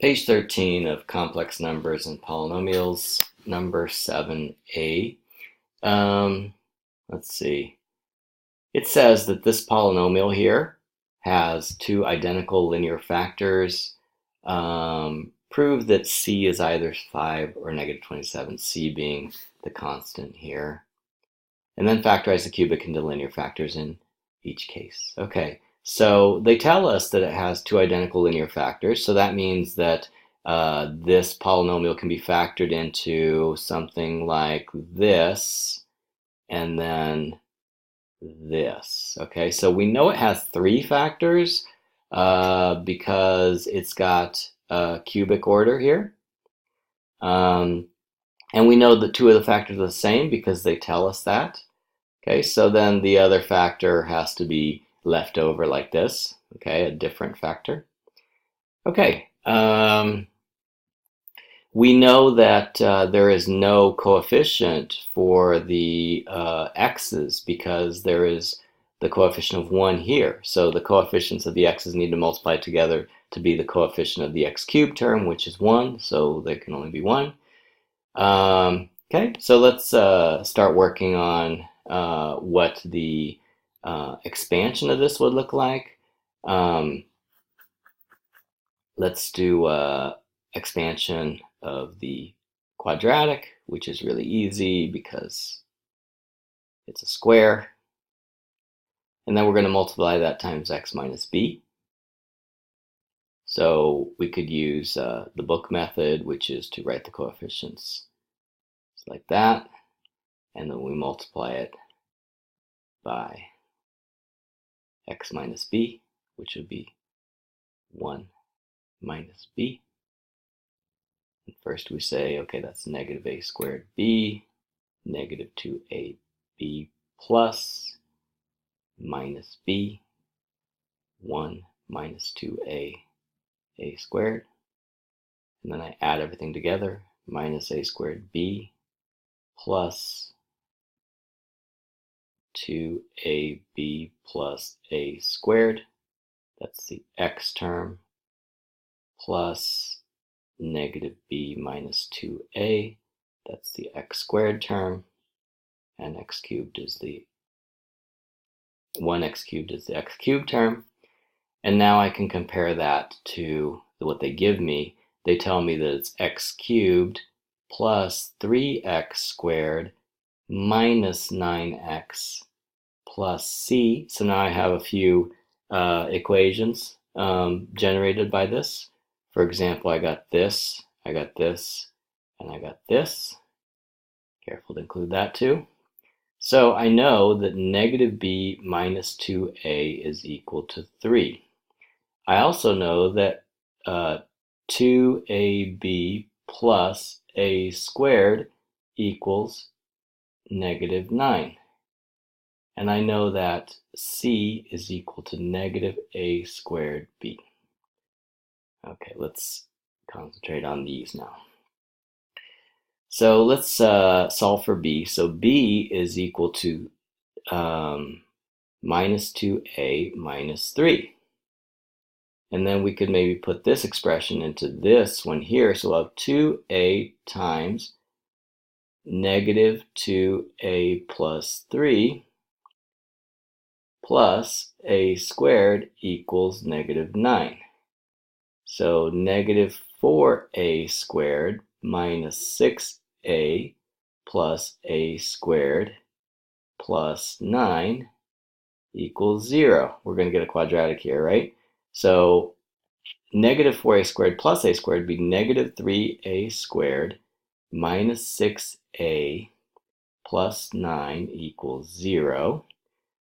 Page 13 of complex numbers and polynomials, number 7a. Let's see. It says that this polynomial here has two identical linear factors. Prove that c is either 5 or negative 27, c being the constant here. And then factorize the cubic into linear factors in each case. Okay, so they tell us that it has two identical linear factors, so that means that this polynomial can be factored into something like this, and then this. Okay, so we know it has three factors because it's got a cubic order here. And we know that two of the factors are the same because they tell us that. Okay, so then the other factor has to be left over like this. Okay, a different factor. Okay, we know that there is no coefficient for the x's because there is the coefficient of 1 here. So the coefficients of the x's need to multiply together to be the coefficient of the x cubed term, which is 1, so there can only be 1. Okay, so let's start working on what the expansion of this would look like. Let's do expansion of the quadratic, which is really easy because it's a square. And then we're going to multiply that times x minus b. So we could use the book method, which is to write the coefficients like that. And then we multiply it by x minus b, which would be 1 minus b. And first we say, okay, that's negative a squared b, negative 2ab plus minus b, 1 minus 2a squared. And then I add everything together, minus a squared b plus 2ab plus a squared. That's the x term, plus negative b minus 2a. That's the x squared term. And x cubed is the 1x cubed is the x cubed term. And now I can compare that to what they give me. They tell me that it's x cubed plus 3x squared minus 9x plus c. So now I have a few equations generated by this. For example, I got this, and I got this. Careful to include that too. So I know that negative b minus 2a is equal to 3. I also know that 2ab plus a squared equals negative 9. And I know that c is equal to negative a squared b. Okay, let's concentrate on these now. So let's solve for b. So b is equal to minus 2a minus 3. And then we could maybe put this expression into this one here. So we'll have 2a times negative 2a plus 3 plus a squared equals negative 9. So negative 4a squared minus 6a plus a squared plus 9 equals 0. We're going to get a quadratic here, right? So negative 4a squared plus a squared would be negative 3a squared minus 6a plus 9 equals 0.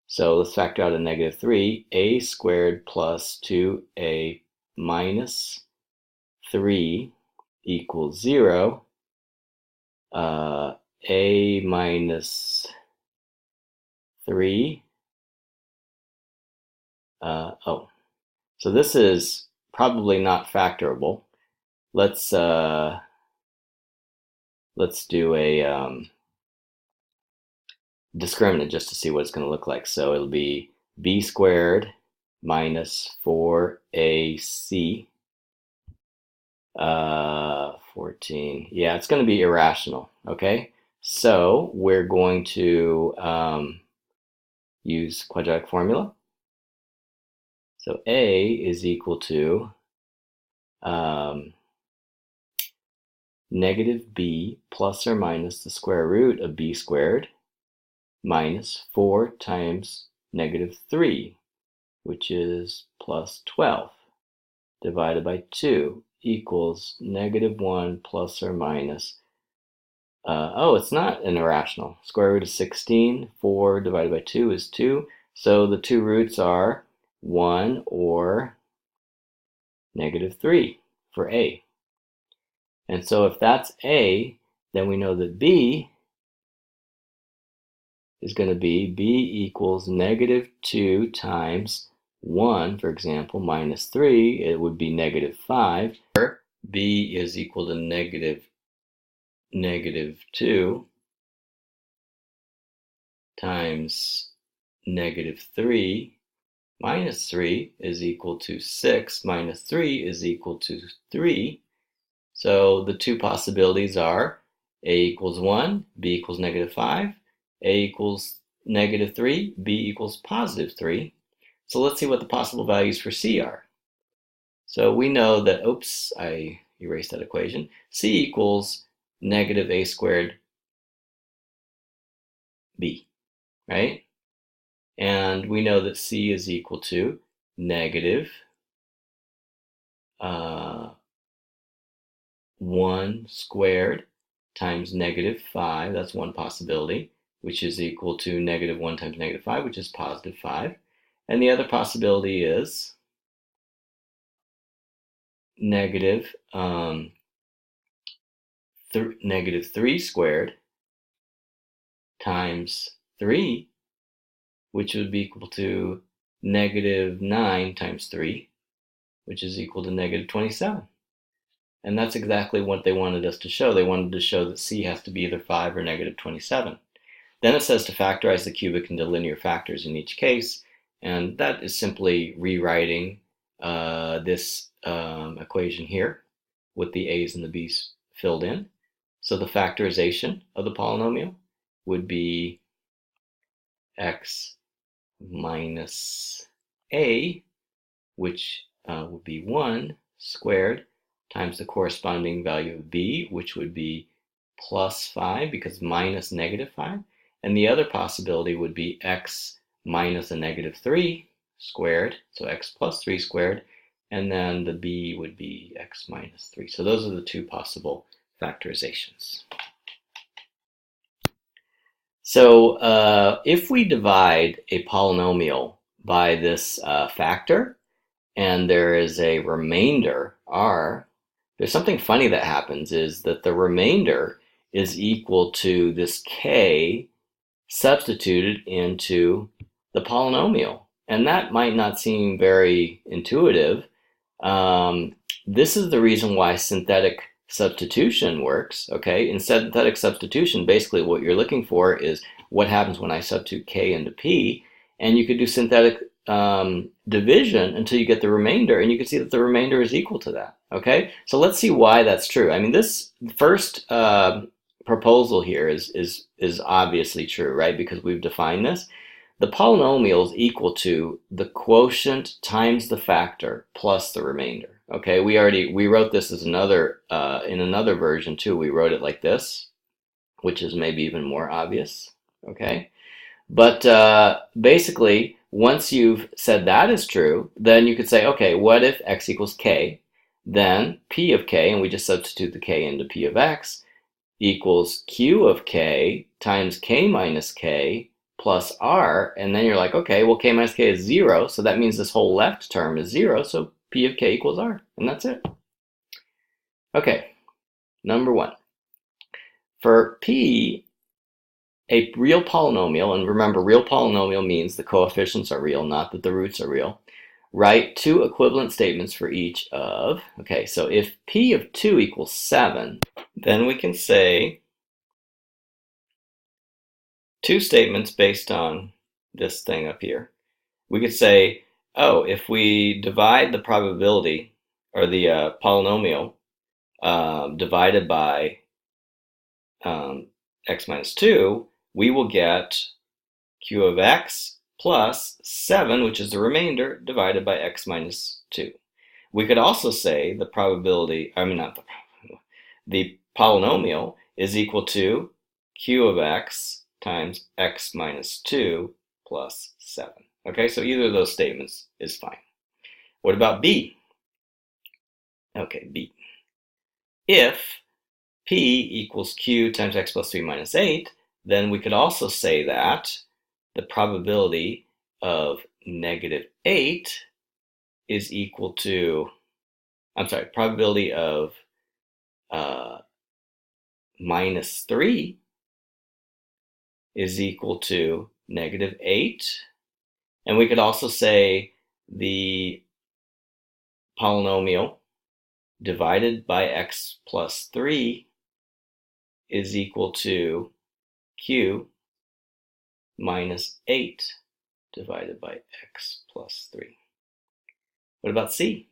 So let's factor out a negative 3. A squared plus 2a minus 3 equals 0. A minus 3. So this is probably not factorable. Let's do a discriminant just to see what it's going to look like. So it'll be b squared minus 4ac 14. Yeah, it's going to be irrational. Okay, so we're going to use quadratic formula. So A is equal to negative b plus or minus the square root of b squared minus 4 times negative 3, which is plus 12, divided by 2 equals negative 1 plus or minus, oh, it's not an irrational. Square root of 16, 4 divided by 2 is 2. So the two roots are 1 or negative 3 for A. And so if that's A, then we know that B is going to be B equals negative 2 times 1, for example, minus 3. It would be negative 5. B is equal to negative 2 times negative 3 minus 3 is equal to 6 minus 3 is equal to 3. So the two possibilities are A equals 1, B equals negative 5, A equals negative 3, B equals positive 3. So let's see what the possible values for C are. So we know that, oops, I erased that equation. C equals negative A squared B, right? And we know that C is equal to negative 1 squared times negative 5, that's one possibility, which is equal to negative 1 times negative 5, which is positive 5. And the other possibility is negative 3 squared times 3, which would be equal to negative 9 times 3, which is equal to negative 27. And that's exactly what they wanted us to show. They wanted to show that C has to be either 5 or negative 27. Then it says to factorize the cubic into linear factors in each case, and that is simply rewriting this equation here with the A's and the B's filled in. So the factorization of the polynomial would be x minus A, which would be 1 squared times the corresponding value of B, which would be plus 5 because minus negative 5. And the other possibility would be x minus a negative 3 squared, so x plus 3 squared, and then the B would be x minus 3. So those are the two possible factorizations. So if we divide a polynomial by this factor, and there is a remainder, r, there's something funny that happens is that the remainder is equal to this k substituted into the polynomial. And that might not seem very intuitive. This is the reason why synthetic substitution works, okay? In synthetic substitution, basically what you're looking for is what happens when I substitute k into p, and you could do synthetic division until you get the remainder, and you can see that the remainder is equal to that, okay? So let's see why that's true. I mean, this first proposal here is obviously true, right? Because we've defined this. The polynomial is equal to the quotient times the factor plus the remainder. Okay, we wrote this as another in another version too. We wrote it like this, which is maybe even more obvious. Okay, but basically, once you've said that is true, then you could say, okay, what if x equals k? Then p of k, and we just substitute the k into p of x, equals q of k times k minus k plus r, and then you're like, okay, well, k minus k is 0, so that means this whole left term is 0, so p of k equals r, and that's it. Okay, number 1. For p, a real polynomial, and remember, real polynomial means the coefficients are real, not that the roots are real. Write two equivalent statements for each of, okay, so if p of 2 equals 7, then we can say two statements based on this thing up here. We could say, oh, if we divide the probability or the polynomial divided by x minus 2, we will get q of x plus 7, which is the remainder, divided by x minus 2. We could also say the probability, the polynomial is equal to q of x times x minus 2 plus 7. Okay, so either of those statements is fine. What about B? Okay, B. If P equals Q times x plus 3 minus 8, then we could also say that the probability of -8 is equal to, probability of -3 is equal to -8. And we could also say the polynomial divided by x plus 3 is equal to q minus 8 divided by x plus 3. What about C?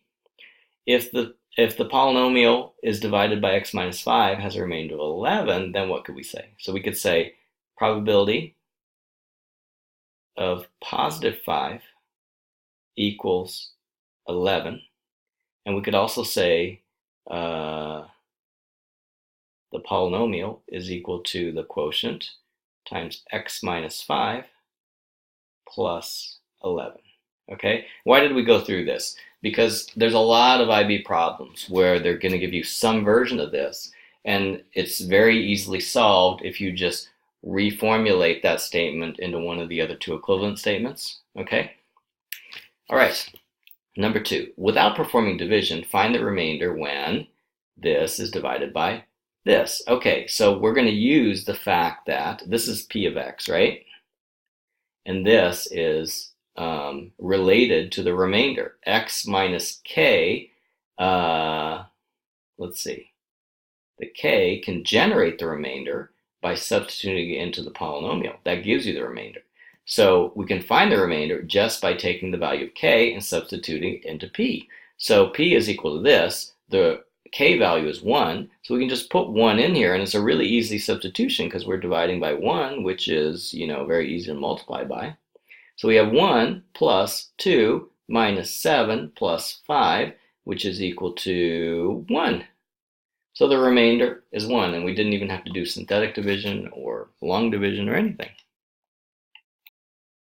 If the polynomial is divided by x minus 5 has a remainder of 11, then what could we say? So we could say probability of +5 equals 11. And we could also say the polynomial is equal to the quotient times x minus 5 plus 11. Okay, why did we go through this? Because there's a lot of IB problems where they're going to give you some version of this, and it's very easily solved if you just reformulate that statement into one of the other two equivalent statements. Okay, all right. Number 2, without performing division, find the remainder when this is divided by this. Okay, so we're going to use the fact that this is p of x, right? And this is related to the remainder, x minus k. Let's see. The k can generate the remainder by substituting it into the polynomial. That gives you the remainder. So we can find the remainder just by taking the value of k and substituting it into p. So p is equal to this. The k value is 1, so we can just put 1 in here, and it's a really easy substitution because we're dividing by 1, which is, very easy to multiply by. So we have 1 plus 2 minus 7 plus 5, which is equal to 1. So the remainder is 1, and we didn't even have to do synthetic division or long division or anything.